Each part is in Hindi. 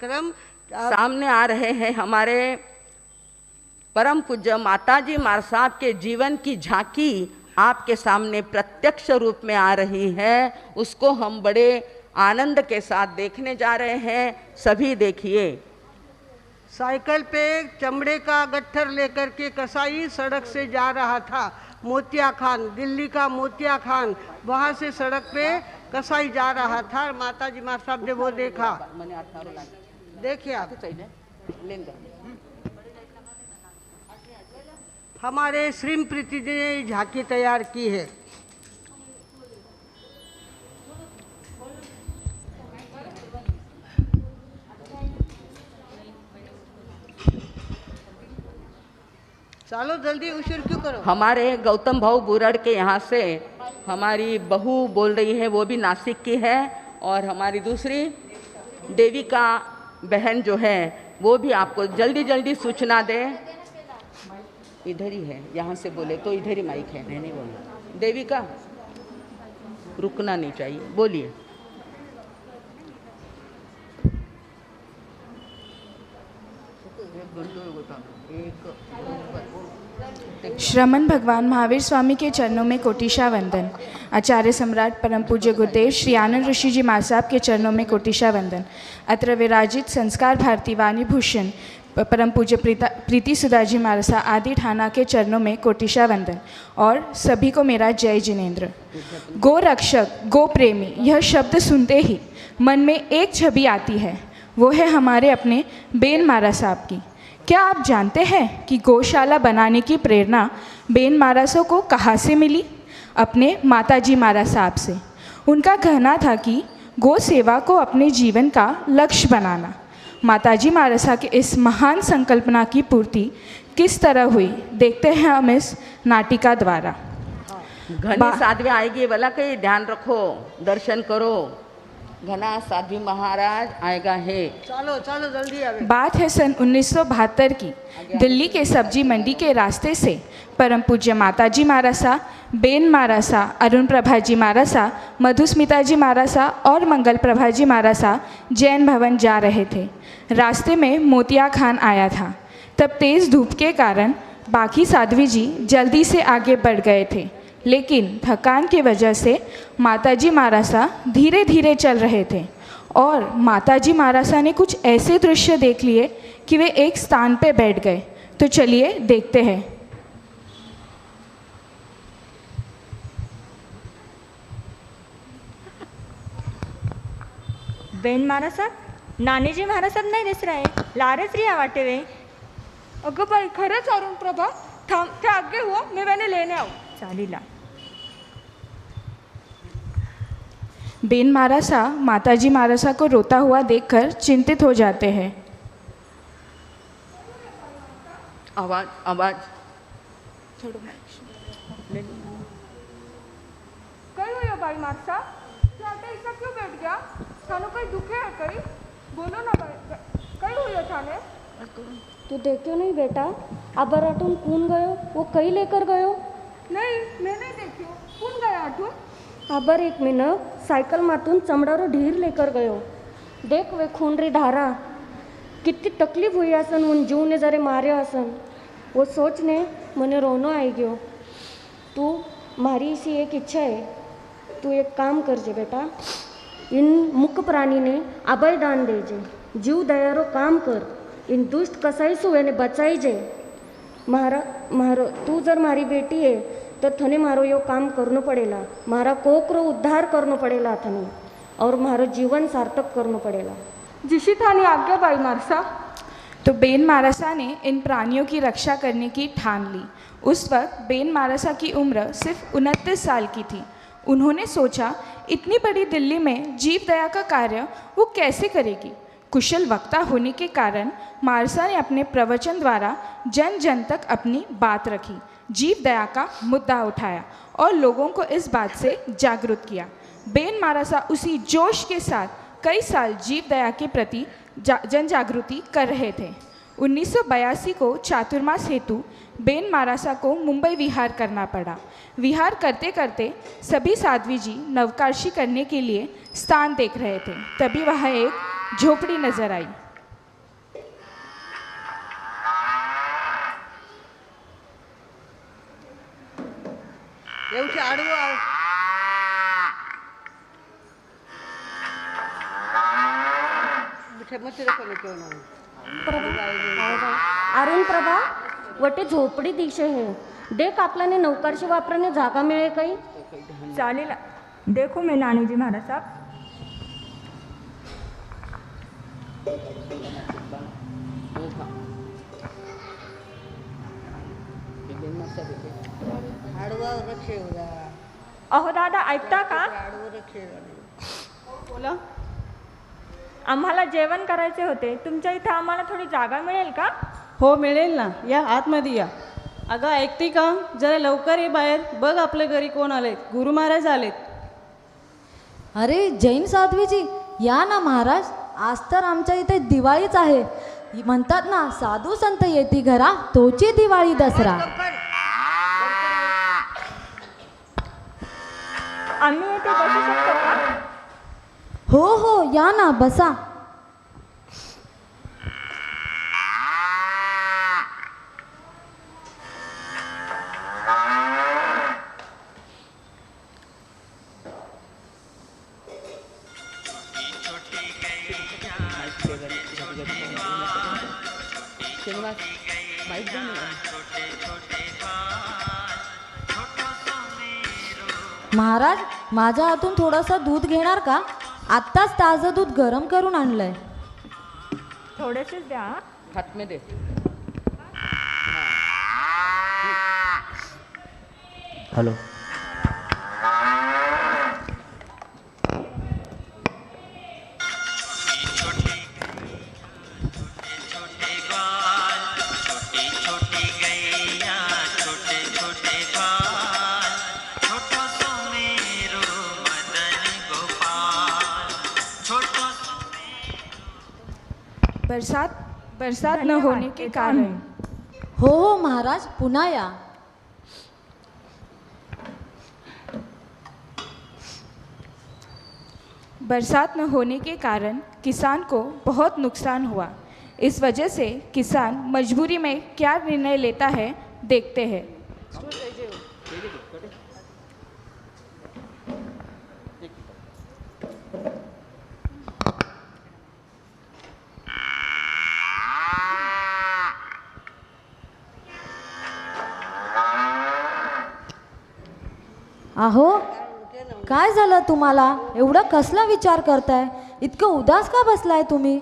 क्रम सामने आ रहे हैं हमारे परम पूज्य माताजी मार साहब के जीवन की झांकी आपके सामने प्रत्यक्ष रूप में आ रही है। उसको हम बड़े आनंद के साथ देखने जा रहे हैं। सभी देखिए। साइकिल पे चमड़े का गट्ठर लेकर के कसाई सड़क से जा रहा था। मोतिया खान, दिल्ली का मोतिया खान, वहाँ से सड़क पे कसाई जा रहा था। माताजी मार साहब ने वो देखा। देखिए आप, हमारे श्रीम प्रीति जी ने झांकी तैयार की है। चलो जल्दी, उशर क्यों करो। हमारे गौतम भाऊ बुरड़ के यहाँ से हमारी बहू बोल रही है, वो भी नासिक की है। और हमारी दूसरी देविका बहन जो है वो भी आपको जल्दी जल्दी सूचना दे। इधर ही है, यहाँ से बोले तो इधर ही माइक है। नहीं बोलना। देविका, रुकना नहीं चाहिए, बोलिए। श्रमण भगवान महावीर स्वामी के चरणों में कोटिशा वंदन। आचार्य सम्राट परम पूज्य गुरुदेव श्री आनंद ऋषि जी महाराज साहब के चरणों में कोटिशा वंदन। अत्र विराजित संस्कार भारती वाणी भूषण परम पूज्य प्रीति सुधा जी महाराज साहब आदि ठाना के चरणों में कोटिशा वंदन। और सभी को मेरा जय जिनेन्द्र। गो रक्षक, गो प्रेमी, यह शब्द सुनते ही मन में एक छवि आती है, वो है हमारे अपने बेन महाराज साहब की। क्या आप जानते हैं कि गौशाला बनाने की प्रेरणा बेन महाराजों को कहाँ से मिली? अपने माताजी महाराज साहब से। उनका कहना था कि गौ सेवा को अपने जीवन का लक्ष्य बनाना। माताजी महाराज साहब के इस महान संकल्पना की पूर्ति किस तरह हुई, देखते हैं हम इस नाटिका द्वारा। घनी साध्वी आएगी, वाला कहीं ध्यान रखो, दर्शन करो। घना साध्वी महाराज आएगा है। चलो चलो जल्दी आवे। बात है सन 1972 की। दिल्ली के सब्जी मंडी के रास्ते से परम पूज्य माताजी महाराज साहब, बेन महाराज साहब, अरुण प्रभा जी महाराज साहब, मधुस्मिता जी महाराज साहब और मंगल प्रभा जी महाराज साहब जैन भवन जा रहे थे। रास्ते में मोतिया खान आया था। तब तेज़ धूप के कारण बाकी साध्वी जी जल्दी से आगे बढ़ गए थे, लेकिन थकान की वजह से माताजी महाराज साहब धीरे धीरे चल रहे थे। और माताजी महाराज साहब ने कुछ ऐसे दृश्य देख लिए कि वे एक स्थान पर बैठ गए। तो चलिए देखते हैं। बेन महाराज साहब, नानीजी महाराज साहब नाही दिसत आहे. लारेच रिया वाटे वे. अगं बाई, खरंच अरुण प्रभा, थांब, क्या आगे हुआ, मैं मैंने लेने आऊँ. चालीला. बेन महाराज साहब माताजी महाराज साहब को रोता हुआ देखकर चिंतित हो जाते हैं। आवाज आवाज छोड़ो, कहीं हुई हो भाई माता साहब? थाने ऐसा क्यों बैठ गया? थाने कहीं दुखे है कहीं? बोलो ना भाई, कहीं हुई हो थाने? तू देखो नहीं बेटा, अबर आठून कौन गयो? वो कहीं लेकर गयो? नहीं, मैं नहीं देखी हूँ. कौन गया आठून? अबर एक मिनट साइकिल मातून चमड़ारो ढीर लेकर गयो. देख वे खून री धारा. कितनी तकलीफ हुई असन, उन जीव ने जरे मारे असन. वो सोच ने मने रोनो आई गयो. तू मारी सी एक इच्छा है, तू एक काम करजे बेटा, इन मुक प्राणी ने अभय दान देजे. जीव दयारो काम कर. इन दुष्ट कसाई सु એને बचाई जे. मारो तू जर मारी बेटी है तो थने मारो यो काम करनो पड़ेला. मारा कोकरो उद्धार करनो पड़ेला थने, और मारो जीवन सार्थक करनो पड़ेला. जिशी थानी आज्ञा भाई माता साहब. तो बेन महाराज साहब ने इन प्राणियों की रक्षा करने की ठान ली। उस वक्त बेन महाराज साहब की उम्र सिर्फ 29 साल की थी। उन्होंने सोचा, इतनी बड़ी दिल्ली में जीव दया का कार्य वो कैसे करेगी। कुशल वक्ता होने के कारण महाराज साहब ने अपने प्रवचन द्वारा जन जन तक अपनी बात रखी, जीव दया का मुद्दा उठाया और लोगों को इस बात से जागरूक किया। बेन महाराज साहब उसी जोश के साथ कई साल जीव दया के प्रति जन जागृति कर रहे थे। 1982 को चातुर्मास हेतु बेन महाराज साहब को मुंबई विहार करना पड़ा। विहार करते करते सभी साध्वी जी नवकाशी करने के लिए स्थान देख रहे थे। तभी वहाँ एक झोपड़ी नजर आई। एवढी आडवं अरुण प्रभा वटे झोपडी दिशे है देख आपल्याने नौकारशी वापरणे जागा मिळेल काही. चालेल, देखो मैं नानी जी महाराज साहब. आडवा रखे उदा अहो दादा ऐकता का? आडवं रखे बोला. आम्हाला जेवण करायचे होते, तुमच्या इथं आम्हाला थोडी जागा मिळेल का? हो मिळेल ना, या आतमध्ये या. अगं ऐकते का, जरा लवकर ये बाहेर. बघ आपल्या घरी कोण आलेत, गुरु महाराज आलेत. अरे जैन साध्वीजी या ना महाराज, आज तर आमच्या इथे दिवाळीच आहे. म्हणतात ना साधू संत येती घरा तोची दिवाळी दसरा. आम्ही इथे बसू शकतो का? हो हो या ना बसा. महाराज माझ्या हातून थोडंसं दूध घेणार का? आत्ताच ताजं दूध गरम करून आणलंय. थोडेसेच द्या. हाथ में दे. हेलो. बरसात न होने के कारण. हो हो महाराज पुन्हा या. बरसात न होने के कारण किसान को बहुत नुकसान हुआ. इस वजह से किसान मजबूरी में क्या निर्णय लेता है देखते हैं. अहो काय झालं तुम्हाला? एवढा कसला विचार करताय? इतकं उदास का बसलाय तुम्ही?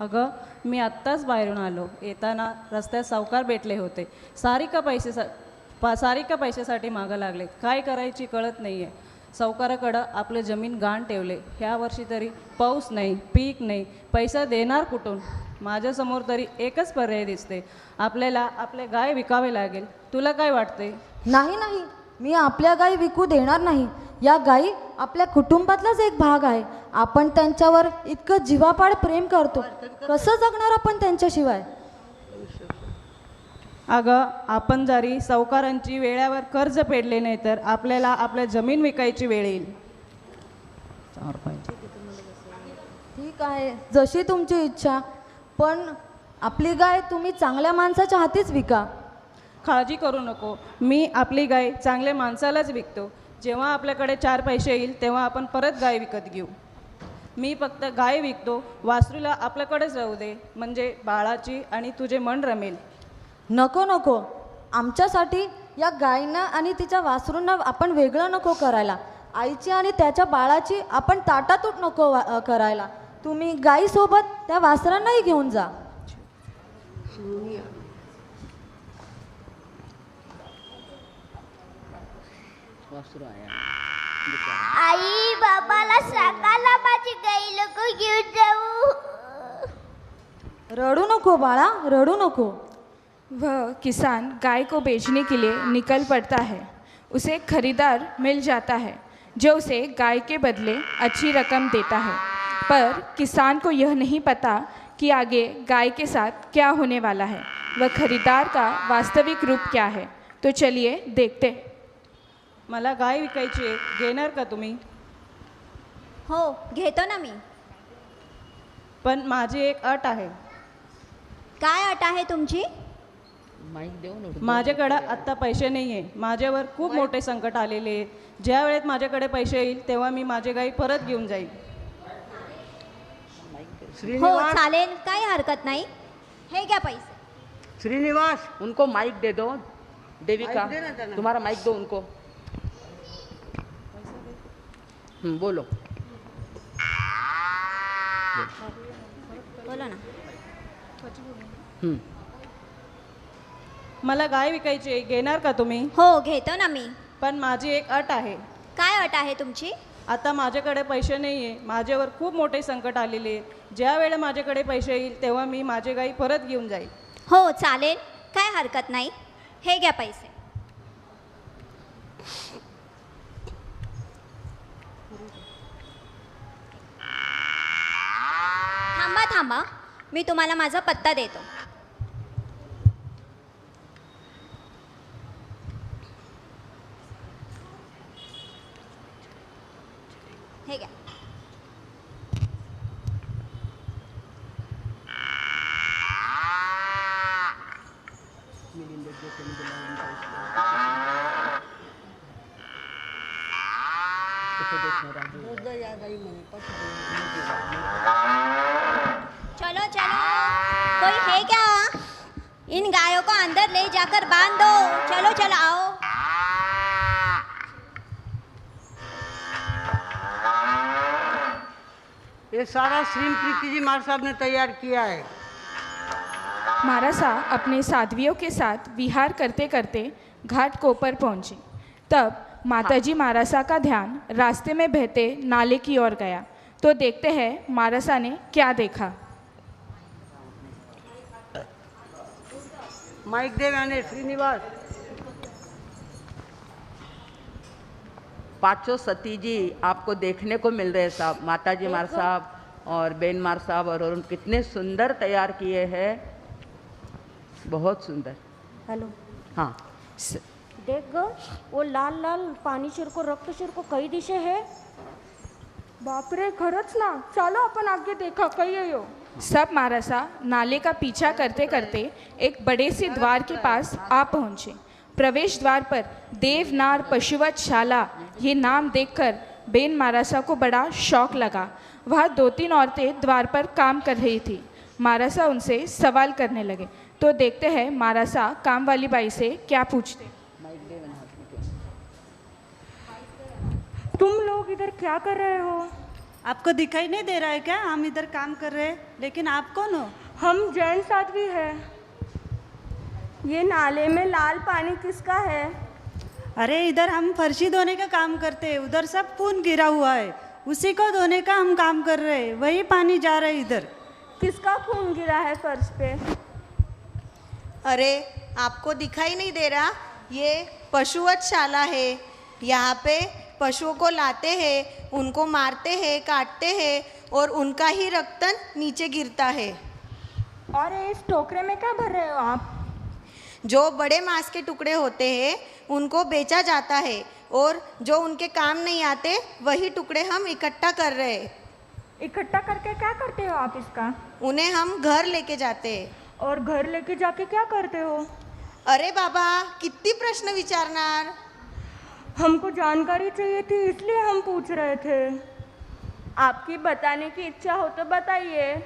अगं मी आत्ताच बाहेरून आलो. येताना रस्त्यात सावकार भेटले होते. सारिका पैशासाठी मागं लागले. काय करायची कळत नाही आहे. सावकाराकडं आपलं जमीन गहाण ठेवले. ह्या वर्षी तरी पाऊस नाही, पीक नाही, पैसा देणार कुठून? माझ्यासमोर तरी एकच पर्याय दिसते. आपल्याला आपले गाय विकावे लागेल. तुला काय वाटते? नाही नाही, मी आपल्या गायी विकू देणार नाही. या गायी आपल्या कुटुंबातलाच एक भाग आहे. आपण त्यांच्यावर इतकं जीवापाड प्रेम करतो, कसं जगणार आपण त्यांच्याशिवाय? अगं आपण जरी सावकारांची वेळेवर कर्ज फेडले नाही तर आपल्याला आपल्या जमीन विकायची वेळ येईल. ठीक आहे, जशी तुमची इच्छा. पण आपली गाय तुम्ही चांगल्या माणसाच्या हातीच विका. काळजी करू नको, मी आपली गाय चांगल्या माणसालाच विकतो. जेव्हा आपल्याकडे 4 पैसे येईल तेव्हा आपण परत गाय विकत घेऊ. मी फक्त गाय विकतो, वासरूला आपल्याकडेच राहू दे, म्हणजे बाळाची आणि तुझे मन रमेल. नको नको, आमच्यासाठी या गायींना आणि तिच्या वासरूंना आपण वेगळं नको करायला. आईची आणि त्याच्या बाळाची आपण ताटातूट नको करायला. तुम्ही गायीसोबत त्या वासरांनाही घेऊन जा. आई बाबाला सांगायला माझी गाई लोक घेऊन जाऊ. रडू नको बाळा, रडू नको. वह किसान गाय को बेचने के लिए निकल पड़ता है. उसे एक खरीदार मिल जाता है जो उसे गाय के बदले अच्छी रकम देता है. पर किसान को यह नहीं पता कि आगे गाय के साथ क्या होने वाला है. वह खरीदार का वास्तविक रूप क्या है. तो चलिए देखते. मला गाय विकायची आहे, घेणार का तुम्ही? हो घेतो ना मी. पण माझी एक अट आहे. काय अट आहे तुमची? माईक देऊ ना. माझ्याकडं आत्ता पैसे नाही आहे. माझ्यावर खूप मोठे संकट आलेले आहे. ज्या वेळेत माझ्याकडे पैसे येईल तेव्हा मी माझे गाई परत घेऊन जाईल. हो श्रीनिवास, चालेल, काही हरकत नाही. हे घ्या पैसे. श्रीनिवास, उनको माइक दे दो. देविका, माइक देना था ना. तुम्हारा माइक दो उनको. बोलो. बोला ना. मला गाय विकायची आहे, घेणार का तुम्ही? हो घेतो ना मी. पण माझी एक अट आहे. काय अट आहे तुमची? आता माझ्याकडे पैसे नाही आहे. माझ्यावर खूप मोठे संकट आलेले आहे. ज्या वेळेला माझ्याकडे पैसे येईल तेव्हा मी माझे गाई परत घेऊन जाईल. हो चालेल, काय हरकत नाही. हे घ्या पैसे. थांबा थांबा, मी तुम्हाला माझा पत्ता देतो. हे घ्या. चलो चलो, कोई है क्या? इन गायों को अंदर ले जाकर बांध दो. चलो चलो आओ. ये सारा श्रीम प्रीति जी मार साहब ने तैयार किया है. मारासा अपने साध्वियों के साथ विहार करते करते घाट कोपर पहुंचे. तब माताजी मारासा का ध्यान रास्ते में बहते नाले की ओर गया. तो देखते हैं मारासा ने क्या देखा. माइक दे मैंने. श्रीनिवास, पांचों सती जी आपको देखने को मिल रहे हैं साहब. माताजी मार साहब और बेन मार साहब और कितने सुंदर तैयार किए हैं. बहुत सुंदर. हेलो. हाँ. देख ग, वो लाल लाल पाणी शिरको रक्त शिरको कई दिशे है. बापरे, खरंच ना. चलो आपण आगे देखा काही आहे यो. सब मारासा नाले का पीछा करते करते एक बड़े से द्वार के पास आ पहुंचे. प्रवेश द्वार पर देवनार पशुवत शाला ये नाम देखकर बेन मारासा को बड़ा शौक लगा. वह 2-3 औरतें द्वार पर काम कर रही थी. मारासा उनसे सवाल करने लगे. तो देखते हैं मारासा काम वाली बाई से क्या पूछते. तुम लोग इधर क्या कर रहे हो? आपको दिखाई नहीं दे रहा है क्या? हम इधर काम कर रहे हैं. लेकिन आप कौन हो? हम जैन साध्वी है. ये नाले में लाल पानी किसका है? अरे इधर हम फर्शी धोने का काम करते हैं. उधर सब खून गिरा हुआ है, उसी को धोने का हम काम कर रहे हैं. वही पानी जा रहा है इधर. किसका खून गिरा है फर्श पे? अरे आपको दिखाई नहीं दे रहा? ये पशुवत शाला है. यहाँ पे पशुओं को लाते हैं, उनको मारते हैं, काटते हैं और उनका ही रक्त नीचे गिरता है. और इस टोकरे में क्या भर रहे हो आप? जो बड़े मांस के टुकड़े होते हैं उनको बेचा जाता है और जो उनके काम नहीं आते वही टुकड़े हम इकट्ठा कर रहे हैं. इकट्ठा करके क्या करते हो आप इसका? उन्हें हम घर लेके जाते हैं. और घर लेके जाके क्या करते हो? अरे बाबा, कितनी प्रश्न विचारणार. हमको जानकारी चाहिए थी इसलिए हम पूछ रहे थे. आपकी बताने की इच्छा हो तो बताइए.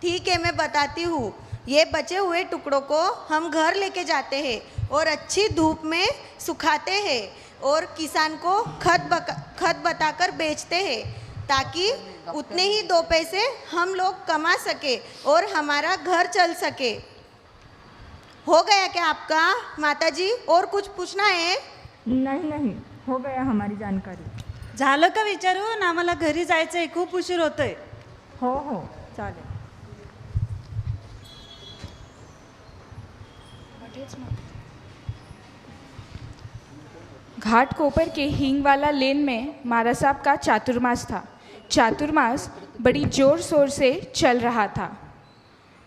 ठीक है, मैं बताती हूँ. ये बचे हुए टुकड़ों को हम घर लेके जाते हैं और अच्छी धूप में सुखाते हैं और किसान को खत बताकर बेचते हैं ताकि उतने ही 2 पैसे हम लोग कमा सके और हमारा घर चल सके. हो गया क्या आपका माताजी? और कुछ पूछना है? नहीं नहीं, हो गया हमारी जानकारी. झालं का विचारून? आम्हाला घरी जायचं आहे, खूप उशीर होतोय. हो हो चालेल. घाट कोपर के हींगवाला लेन में मारा साहब का चातुर्मास था. चातुर्मास बड़ी जोर शोर से चल रहा था.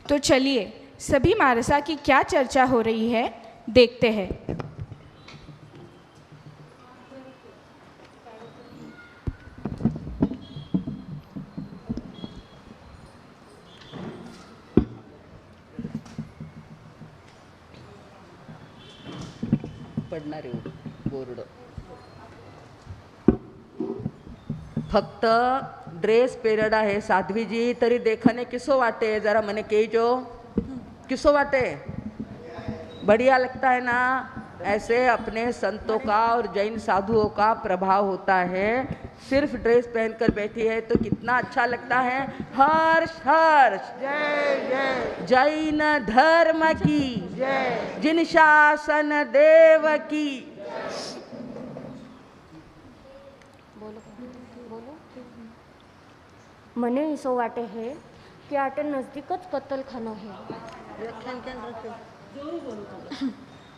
तो चलिए सभी मारसा की क्या चर्चा हो रही है देखते हैं. पडणार आहे बोर्ड. फक्त ड्रेस पेरियड आहे साध्वीजी, तरी देखने किसो वाटे, जरा मने कहो किसो वाटे, बढ़िया लगता है ना. ऐसे अपने संतों का और जैन साधुओं का प्रभाव होता है. सिर्फ ड्रेस पहनकर बैठी है तो कितना अच्छा लगता है. हर्ष हर्ष जय जय. जैन धर्म की जय. जिन शासन देव की. મને ઈસો વાટે હે કે આટે નજદીક જ કતલખાનો હે.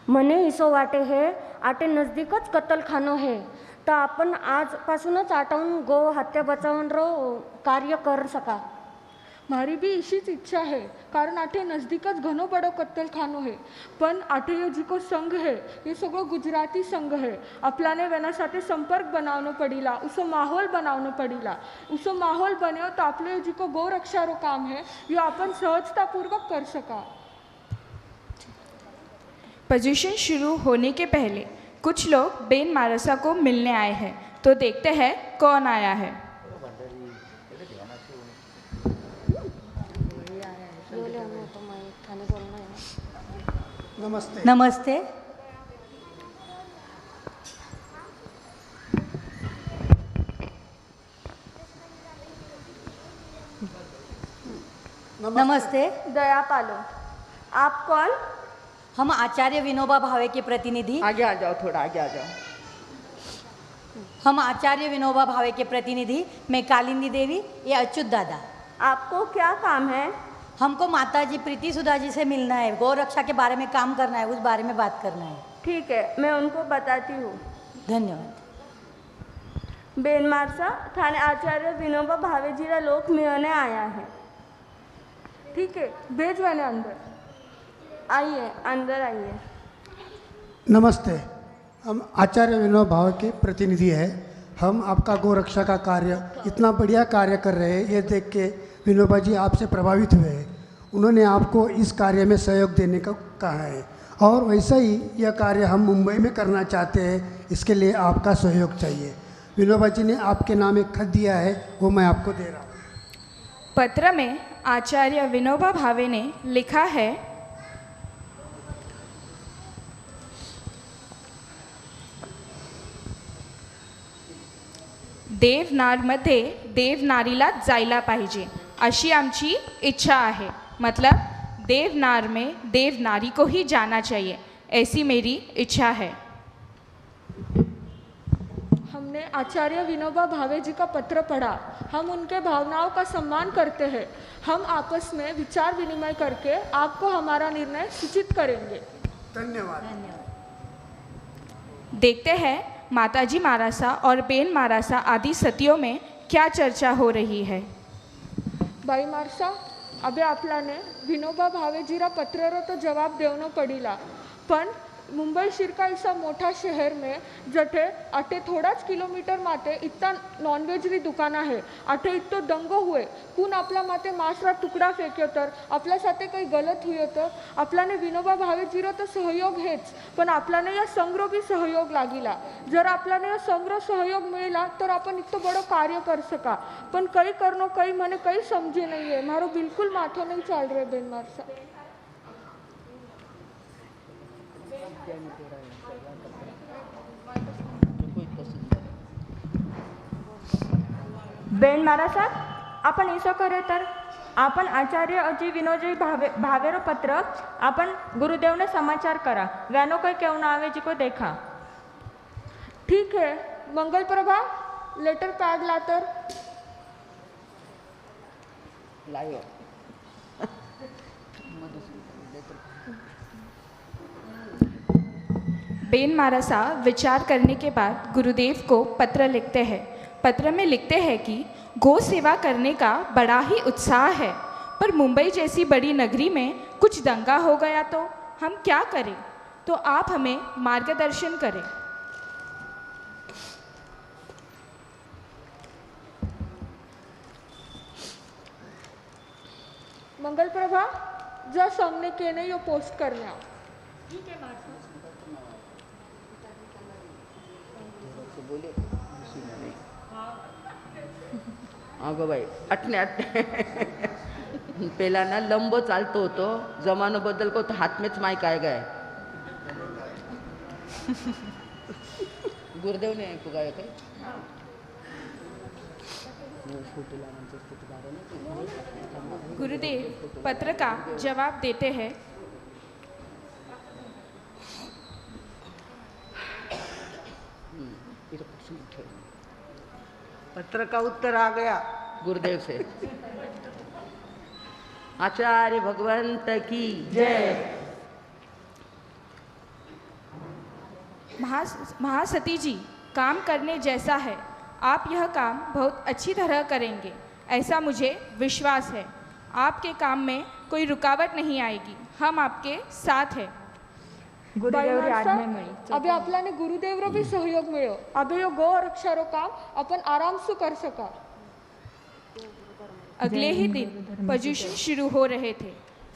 મને ઈસો वाटे हे आटे नजदीकच कत्तलखानो हे, तर आपण आजपासूनच आटवून गो हत्या बचावून कार्य कर सका. मारी भी इशीच इच्छा है, कारण आठे नज़दीकच घणो बड़ो कत्तलखानो है. पण आठे यो जी को संघ है ये सगळो गुजराती संघ है. आपल्याने वेना साथे संपर्क बनावनो पड़ीला, उसो माहौल बनावनो पड़ीला. उसो माहौल बन्यो तो आपले जी को गो रक्षारो काम है यो अपन सहजतापूर्वक कर सका. पोजीशन शुरू होने के पहले कुछ लोग बेन मारसा को मिलने आए हैं, तो देखते हैं कौन आया है. नमस्ते. नमस्ते. नमस्ते. दया पालो. आप कौन? हम आचार्य विनोबा भावे के प्रतिनिधि. आगे आ जाओ, थोड़ा आगे आ जाओ. हम आचार्य विनोबा भावे के प्रतिनिधि, मैं कालिंदी देवी, ये अच्युत दादा. आपको क्या काम है? हमको माता जी प्रीति सुधा जी से मिलना है, गौ रक्षा के बारे में काम करना है, उस बारे में बात करना है. ठीक है, मैं उनको बताती हूँ. धन्यवाद. बेन मारसा थाने आचार्य विनोबा भावेजीरा लोक मिलने आया है. ठीक है, भेज मैंने अंदर. आइए, अंदर आइए. नमस्ते. हम आचार्य विनोबा भावे के प्रतिनिधि हैं. हम आपका गौ रक्षा का कार्य इतना बढ़िया कार्य कर रहे हैं, ये देख के विनोबा जी आपसे प्रभावित हुए हैं. उन्होंने आपको इस कार्य में सहयोग देने का कहा है, और वैसा ही यह कार्य हम मुंबई में करना चाहते हैं. इसके लिए आपका सहयोग चाहिए. विनोबा जी ने आपके नाम एक खत दिया है, वो मैं आपको दे रहा हूँ. पत्र में आचार्य विनोबा भावे ने लिखा है, देवनारमध्ये देवनारीला जायला पाहिजे अशी आमची इच्छा आहे. मतलब देवनार में देवनारी को ही जाना चाहिए, ऐसी मेरी इच्छा है. हमने आचार्य विनोबा भावे जी का पत्र पढ़ा. हम उनके भावनाओं का सम्मान करते हैं. हम आपस में विचार विनिमय करके आपको हमारा निर्णय सूचित करेंगे. धन्यवाद. देखते हैं माताजी मारासा और बेन मारासा आदि सतियों में क्या चर्चा हो रही है. बाई मारसा, अबे आपल्याने विनोबा भावेजीरा पत्ररो तो जवाब देवनो पडीला. पण मुंबई शिरका ऐसा मोठा शहर में जठे अटे थोडाच किलोमीटर माते इतना नॉनवेजरी दुकान आहे. अटे इतो दंगो हुए, कून आपला माते मासरा तुकडा फेक्यो तर आपल्या साथे काही गलत हुयो तर आपल्याने विनोबा भावेजीरो तो सहयोग हेच, पण आपल्याने या संग्रो भी सहयोग लागिला. जर आपल्याने या संग्रो सहयोग मिळला तर आपण इतो बड़ो कार्य कर सका. पण कई करनो कई मने कई समझे नहीं है. मारो बिल्कुल माथो नहीं चाल रहे बेन मारसा. बेन मारासा, आपण ऐसा करे तर आपण आचार्य अजी विनोजी भावेरो पत्र आपण गुरुदेव ने समाचार करा. व्यानो कोई क्यों ना आवे जी को देखा. ठीक है. मंगल प्रभा, लेटर पैड लातर. लायो. बेन मारासा विचार करने के बाद गुरुदेव को पत्र लिखते हैं. पत्र में लिखते हैं कि गौ सेवा करने का बड़ा ही उत्साह है, पर मुंबई जैसी बड़ी नगरी में कुछ दंगा हो गया तो हम क्या करें, तो आप हमें मार्गदर्शन करें. मंगल प्रभा, जा सामने केने यो पोस्ट करने आओ. ठीक है मारसा. बोले अगं बाई अटणे पेला ना लंब चालतो होतो जमानो बदल को तो हाथ में माय काय गए गुरुदेव ने पुकारा काय गुरुदेव पत्र का जवाब देते हैं। पत्र का उत्तर आ गया गुरुदेव से। आचार्य भगवंत की जय। महासती जी, काम करने जैसा है। आप यह काम बहुत अच्छी तरह करेंगे, ऐसा मुझे विश्वास है। आपके काम में कोई रुकावट नहीं आएगी, हम आपके साथ हैं। बाई अभी आपल्याने गुरुदेव भी सहयोग मिळो, अभी यो गो रक्षारो काम अपन आराम से कर सका। अगले ही दिन पजुषण शुरू हो रहे थे।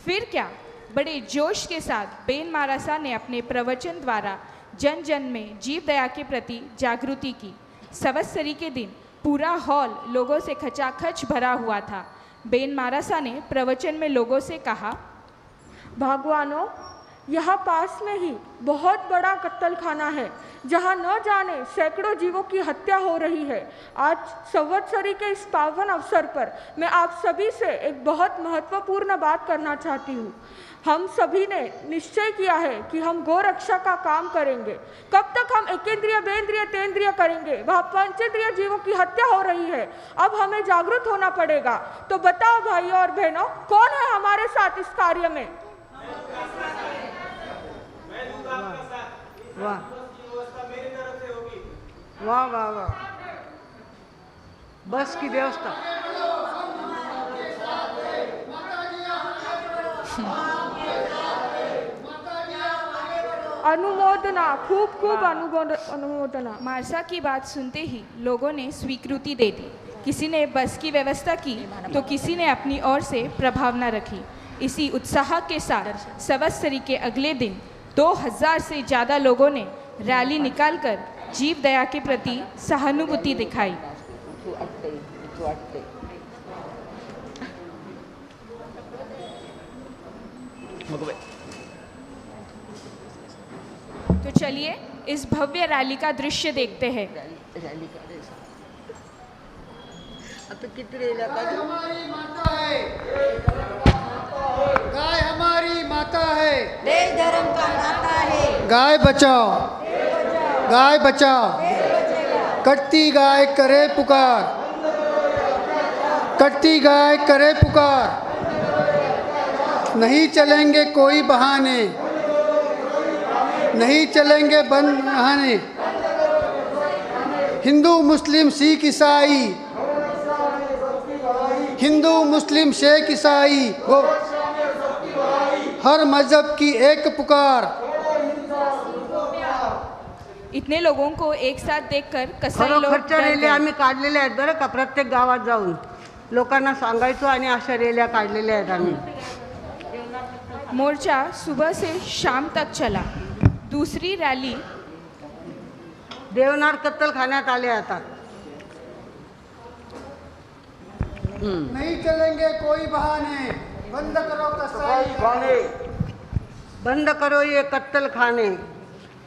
फिर क्या, बड़े जोश के साथ बेन मारासा ने अपने प्रवचन द्वारा जन जन में जीव दया के प्रति जागृति की। संवत्सरी के दिन पूरा हॉल लोगों से खचाखच भरा हुआ था। बेन मारासा ने प्रवचन में लोगों से कहा, भगवानों, यहाँ पास में ही बहुत बड़ा कत्ल खाना है जहाँ न जाने सैकड़ों जीवों की हत्या हो रही है। आज संवत्सरी के इस पावन अवसर पर मैं आप सभी से एक बहुत महत्वपूर्ण बात करना चाहती हूँ। हम सभी ने निश्चय किया है कि हम गौ रक्षा का काम करेंगे। कब तक हम एकेंद्रिय, बेंद्रिय, तेंद्रिय करेंगे? वह पंचेंद्रिय जीवों की हत्या हो रही है। अब हमें जागरूक होना पड़ेगा। तो बताओ भाइयों और बहनों, कौन है हमारे साथ इस कार्य में? वाह वाह वाह वाह, बस की व्यवस्था। अनुमोदना, खूब खूब अनुमोदना। मारसा की बात सुनते ही लोगों ने स्वीकृति दे दी। किसी ने बस की व्यवस्था की तो किसी ने अपनी ओर से प्रभावना रखी। इसी उत्साह के साथ संवत्सरी के अगले दिन 2000 से ज़्यादा लोगों ने रैली निकालकर जीव दया के प्रति सहानुभूति दिखाई। तो चलिए इस भव्य रैली का दृश्य देखते हैं। तो कितने इलाका हमारी माता है, गाय हमारी माता है, देश धर्म का नाता है। गाय बचाओ, गाय बचाओ, कटती गाय करे पुकार, कटती गाय करे पुकार। नहीं चलेंगे कोई बहाने, नहीं चलेंगे बहाने। हिंदू मुस्लिम सिख ईसाई, हिंदू मुस्लिम शेख ईसाई, हर मजहब की एक पुकार। इतने लोगों को एक साथ देखकर कसाई लोग खरोखरच्या रॅल्या आम्ही काढलेल्या आहेत बरं का। प्रत्येक गावात जाऊन लोकांना सांगायचो आणि अशा रॅल्या काढलेल्या आहेत आम्ही। मोर्चा सुबह से शाम तक चला। दूसरी रैली देवनार कत्तलखान्यात आले आता। नहीं चलेंगे कोई बहाने, बंद करो कसाई, बंद करो ये कत्तल खाने।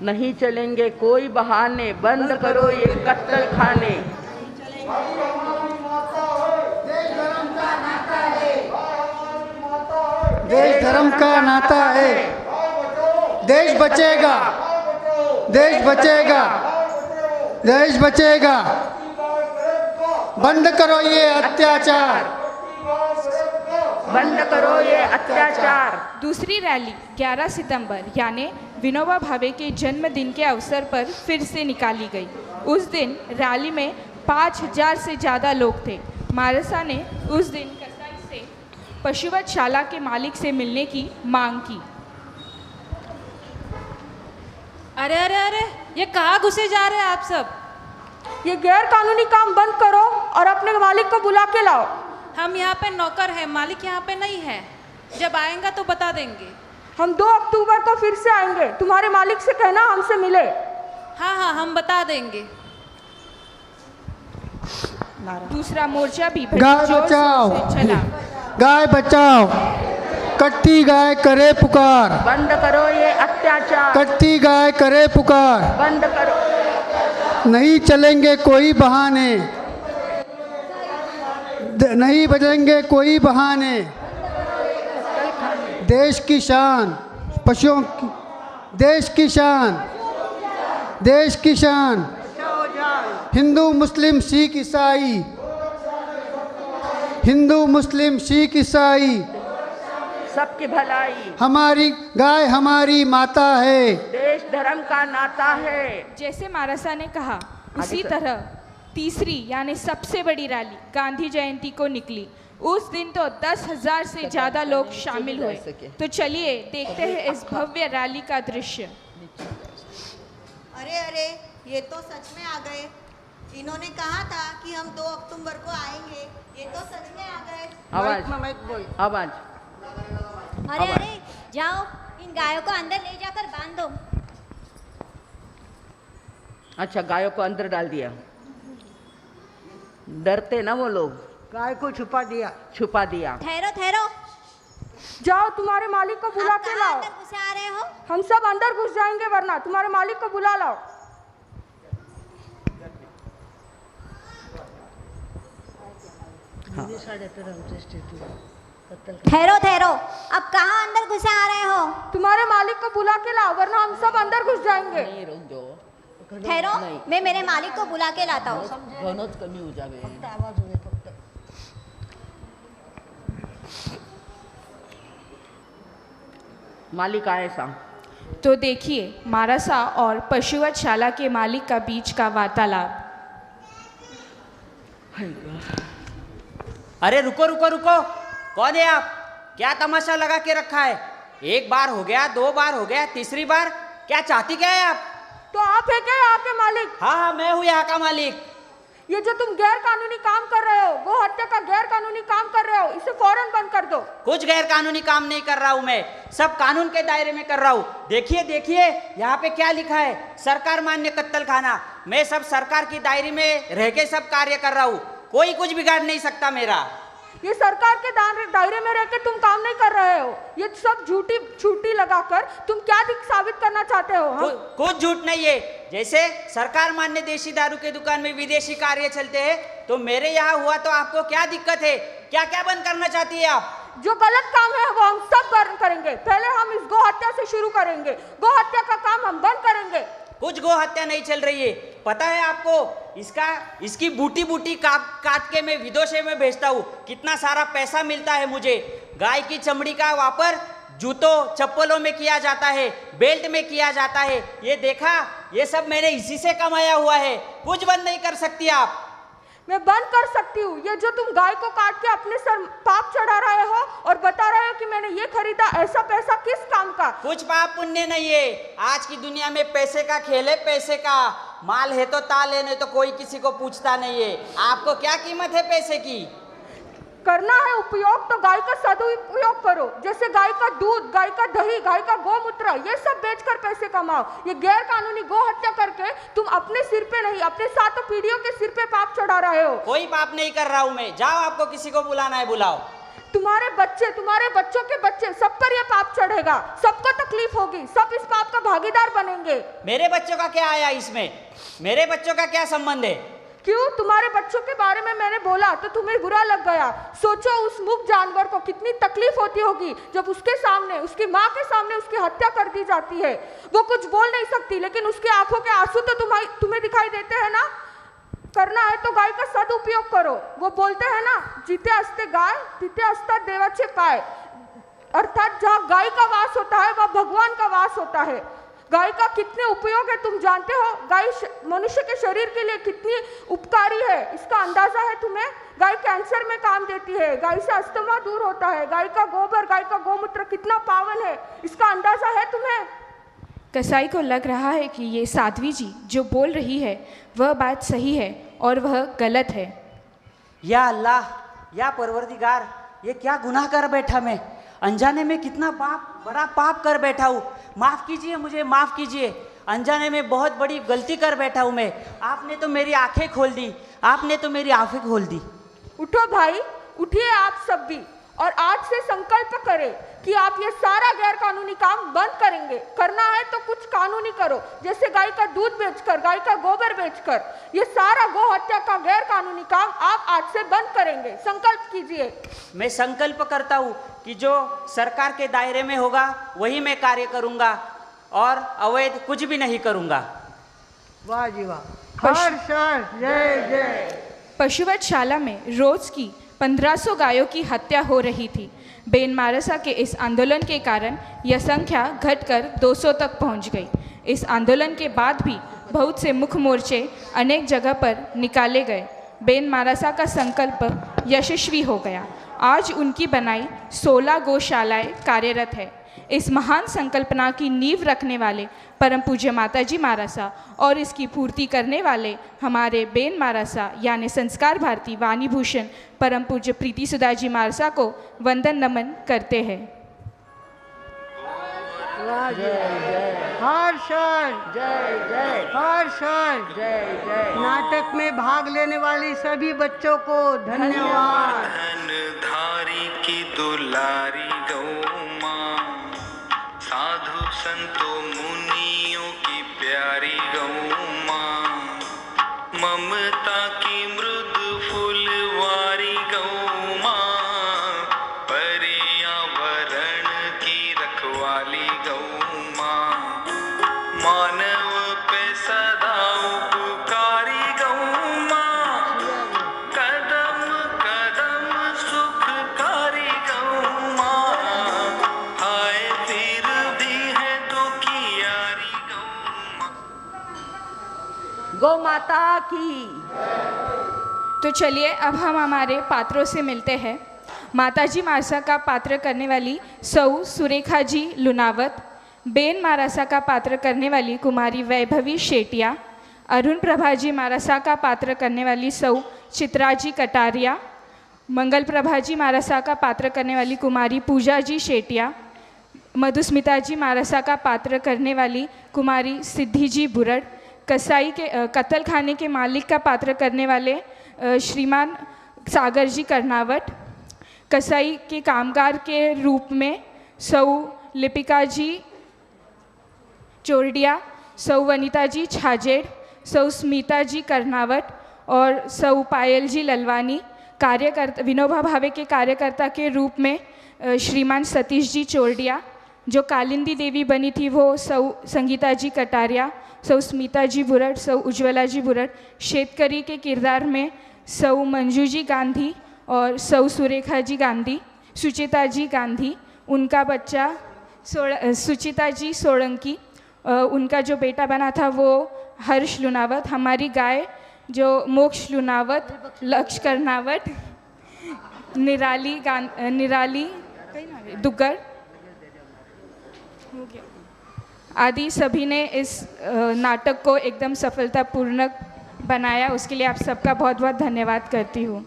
नहीं चलेंगे कोई बहाने, बंद करो ये कत्ल खाने। देश धर्म का नाता है, देश बचेगा, देश बचेगा, देश बचेगा। बंद करो ये अत्याचार, बंद करो ये अत्याचार। दूसरी रैली 11 सितंबर यानी विनोबा भावे के जन्मदिन के अवसर पर फिर से निकाली गई। उस दिन रैली में 5000 से ज़्यादा लोग थे। मारसा ने उस दिन कसाई से पशुवधशाला के मालिक से मिलने की मांग की। अरे अरे अरे, ये कहाँ घुसे जा रहे हैं आप सब? ये गैर कानूनी काम बंद करो और अपने मालिक को बुला के लाओ। हम यहाँ पे नौकर हैं, मालिक यहाँ पे नहीं है। जब आएगा तो बता देंगे। हम 2 अक्टूबर को फिर से आएंगे, तुम्हारे मालिक से कहना हमसे मिले। हाँ हाँ, हम बता देंगे। दूसरा मोर्चा भी गाय जोर बचाओ, शोर से चला। गाय बचाओ, कटती गाय करे पुकार, बंद करो ये अत्याचार, कटती गाय करे पुकार, बंद करो। नहीं चलेंगे कोई बहाने, नहीं बदलेंगे कोई बहाने, देश की शान, पशुओं की, देश की शान, देश की शान, हिंदू मुस्लिम सिख ईसाई, हिंदू मुस्लिम सिख ईसाई, सबकी भलाई, हमारी गाय हमारी माता है, देश धर्म का नाता है। जैसे मारासा ने कहा उसी तरह तीसरी यानी सबसे बड़ी रैली गांधी जयंती को निकली। उस दिन तो 10,000 से ज़्यादा लोग शामिल हुए। तो चलिए देखते हैं इस भव्य रैली का दृश्य। अरे अरे, ये तो सच में आ गए। इन्होंने कहा था कि हम 2 अक्टूबर को आएंगे, ये तो सच में आ गए। आवाज, आवाज। अरे अरे, जाओ इन गायों को अंदर ले जाकर बांध दो। अच्छा, गायों को अंदर डाल दिया। डरते ना वो लोग, गाय को छुपा दिया, छुपा दिया। ठहरो ठहरो, जाओ तुम्हारे मालिक को बुला के लाओ। अंदर घुसे आ रहे हो? हम सब अंदर घुस जाएंगे, वरना तुम्हारे मालिक को बुला लाओ। ठहरो ठहरो, अब कहाँ अंदर घुसे आ रहे हो? तुम्हारे मालिक को बुला के लाओ, वरना हम सब अंदर घुस जाएंगे। नहीं, रुक जाओ। ठहरो, मैं मेरे मालिक को बुला के लाता हूँ। घनोच कमी हो जावे। मालिक आए सा। तो देखिए मारासा और पशुवधशाला के मालिक का बीच का वार्तालाप। अरे रुको रुको रुको, कौन है आप? क्या तमाशा लगा के रखा है? एक बार हो गया, 2 बार हो गया, तीसरी बार क्या चाहती क्या है आप? तो आप है क्या यहाँ के मालिक? हाँ हाँ, मैं हूँ यहाँ का मालिक। ये जो तुम गैर कानूनी काम कर रहे हो, गो हत्या का गैर कानूनी काम कर रहे हो, इसे फौरन बंद कर दो। कुछ गैर कानूनी काम नहीं कर रहा हूँ मैं, सब कानून के दायरे में कर रहा हूँ। देखिए देखिए, यहाँ पे क्या लिखा है, सरकार मान्य कत्ल खाना। मैं सब सरकार की दायरे में रह के सब कार्य कर रहा हूँ, कोई कुछ बिगाड़ नहीं सकता मेरा। ये सरकार के दायरे में रहकर तुम काम नहीं कर रहे हो, ये सब झूठी छूटी लगाकर तुम क्या साबित करना चाहते हो? कुछ झूठ नहीं है। जैसे सरकार मान्य देशी दारू के दुकान में विदेशी कार्य चलते हैं, तो मेरे यहाँ हुआ तो आपको क्या दिक्कत है? क्या क्या बंद करना चाहती है आप? जो गलत काम है वो हम सब बंद करेंगे। पहले हम इस गो हत्या से शुरू करेंगे, गो हत्या का काम हम बंद करेंगे। कुछ गो हत्या नहीं चल रही है, पता है आपको? इसकी बूटी बूटी काट के मैं विदेशों में भेजता हूँ, कितना सारा पैसा मिलता है मुझे। गाय की चमड़ी का वापर जूतों चप्पलों में किया जाता है, बेल्ट में किया जाता है। ये देखा, ये सब मैंने इसी से कमाया हुआ है। कुछ बंद नहीं कर सकती आप। मैं बंद कर सकती हूँ। ये जो तुम गाय को काट के अपने सर पाप चढ़ा रहे हो और बता रहे हो कि मैंने ये खरीदा, ऐसा पैसा किस काम का? कुछ पाप पुण्य नहीं है। आज की दुनिया में पैसे का खेल है, पैसे का। माल है तो ताल है, नहीं तो कोई किसी को पूछता नहीं है। आपको क्या कीमत है पैसे की? करना है उपयोग तो गाय का सदुपयोग करो। जैसे गाय का दूध, गाय का दही, गाय का गोमूत्र, ये सब बेचकर पैसे कमाओ। ये गैर कानूनी गो हत्या करके तुम अपने सिर पे नहीं, अपने 7 पीढ़ियों के सिर पे पाप चढ़ा रहे हो। कोई पाप नहीं कर रहा हूँ मैं। जाओ, आपको किसी को बुलाना है बुलाओ। तुम्हारे बच्चे, तुम्हारे बच्चों के बच्चे, सब पर ये पाप चढ़ेगा, सबको तकलीफ होगी, सब इस पाप का भागीदार बनेंगे। मेरे बच्चों का क्या आया इसमें? मेरे बच्चों का क्या संबंध है? क्यों? तुम्हारे बच्चों के बारे में मैंने बोला तो तुम्हें बुरा लग गया। सोचो उस मूक जानवर को कितनी तकलीफ होती होगी जब उसके सामने, उसकी माँ के सामने उसकी हत्या कर दी जाती है। वो कुछ बोल नहीं सकती, लेकिन उसकी आंखों के आंसू तो तुम्हें दिखाई देते हैं ना। करना है तो गाय का सदुपयोग करो। वो बोलते हैं ना, जिथे असते गाय तिथे असतात देवाचे पाय, अर्थात जहाँ गाय का वास होता है वह भगवान का वास होता है। गाय का कितने उपयोग है तुम जानते हो? गाय मनुष्य के शरीर के लिए कितनी उपकारी है, इसका अंदाजा है तुम्हें? गाय कैंसर में काम देती है, गाय से अस्थमा दूर होता है। गाय का गोबर, गाय का गोमूत्र कितना पावन है, इसका अंदाजा है तुम्हें? कसाई को लग रहा है कि ये साध्वी जी जो बोल रही है वह बात सही है और वह गलत है। या अल्लाह, या परवरदिगार, ये क्या गुनाह कर बैठा मैं? अनजाने में कितना बड़ा पाप कर बैठा हूँ। माफ़ कीजिए मुझे, माफ़ कीजिए। अनजाने में बहुत बड़ी गलती कर बैठा हूँ मैं। आपने तो मेरी आंखें खोल दी, आपने तो मेरी आंखें खोल दी। उठो भाई, उठिए आप सब भी, और आज से संकल्प करें कि आप ये सारा गैर कानूनी काम बंद करेंगे। करना है तो कुछ कानूनी करो, जैसे गाय का दूध बेचकर, गाय का गोबर बेचकर, ये सारा गौ हत्या का गैर कानूनी काम आप आज से बंद करेंगे। संकल्प कीजिए। मैं संकल्प करता हूँ कि जो सरकार के दायरे में होगा वही मैं कार्य करूँगा और अवैध कुछ भी नहीं करूँगा। वाह जी वाह, हर्ष हर्ष, जय जय। पशुवधशाला में रोज की 1500 गायों की हत्या हो रही थी। बेन मारसा के इस आंदोलन के कारण यह संख्या घटकर 200 तक पहुंच गई। इस आंदोलन के बाद भी बहुत से मुख्य मोर्चे अनेक जगह पर निकाले गए। बेन मारसा का संकल्प यशस्वी हो गया। आज उनकी बनाई 16 गौशालाएं कार्यरत है। इस महान संकल्पना की नींव रखने वाले परम पूज्य माताजी मारासा और इसकी पूर्ति करने वाले हमारे बेन मारासा यानी संस्कार भारती वाणी भूषण परम पूज्य प्रीति सुधा जी मारासा को वंदन नमन करते हैं। हर्ष हर्ष, जय जय, हर्ष हर्ष, जय जय। नाटक में भाग लेने वाली सभी बच्चों को धन्यवाद। धारी की दुलारी गौ माँ, साधु संतों मुनियों की प्यारी गौ माँ, ममता की मृदु फुलवारी गौ माँ, पर्यावरण की रखवाली गौ माँ, मानव पे सदा उपकारी गौ माँ, कदम कदम सुखकारी गौ माँ, हाय फिर भी है तो कियारी गौ माँ। गौ माता की। तो चलिए अब हम हमारे पात्रों से मिलते हैं। माताजी मारसा का पात्र करने वाली सौ सुरेखा जी लुनावत, बेन मारासा का पात्र करने वाली कुमारी वैभवी शेटिया, अरुण प्रभा जी मारासा का पात्र करने वाली सौ चित्रा जी कटारिया, मंगल प्रभा जी मारासा का पात्र करने वाली कुमारी पूजा जी शेटिया, मधुस्मिता जी मारासा का पात्र करने वाली कुमारी सिद्धि जी बुरड़, कसाई के कत्ल खाने के मालिक का पात्र करने वाले श्रीमान सागर जी कर्नावट, कसाई के कामगार के रूप में सौ लिपिका जी चोरडिया, सौ वनिता जी छाजेड़, सौ स्मिता जी कर्नावट और सौ पायल जी ललवानी, कार्यकर्ता विनोबा भावे के कार्यकर्ता के रूप में श्रीमान सतीश जी चोरडिया, जो कालिंदी देवी बनी थी वो सौ संगीता जी कटारिया, सौ स्मिता जी बुरड़, सौ उज्ज्वला जी बुरड़, शेतकरी के किरदार में सौ मंजू जी गांधी और सौ सुरेखा जी गांधी, सुचिता जी गांधी, उनका बच्चा सुचिता जी सोलंकी, उनका जो बेटा बना था वो हर्ष लुनावत, हमारी गाय जो मोक्ष लुनावत, लक्ष्य कर्नावट, निराली दुग्गड़ आदि सभी ने इस नाटक को एकदम सफलतापूर्वक बनाया। उसके लिए आप सबका बहुत बहुत धन्यवाद करती हूँ।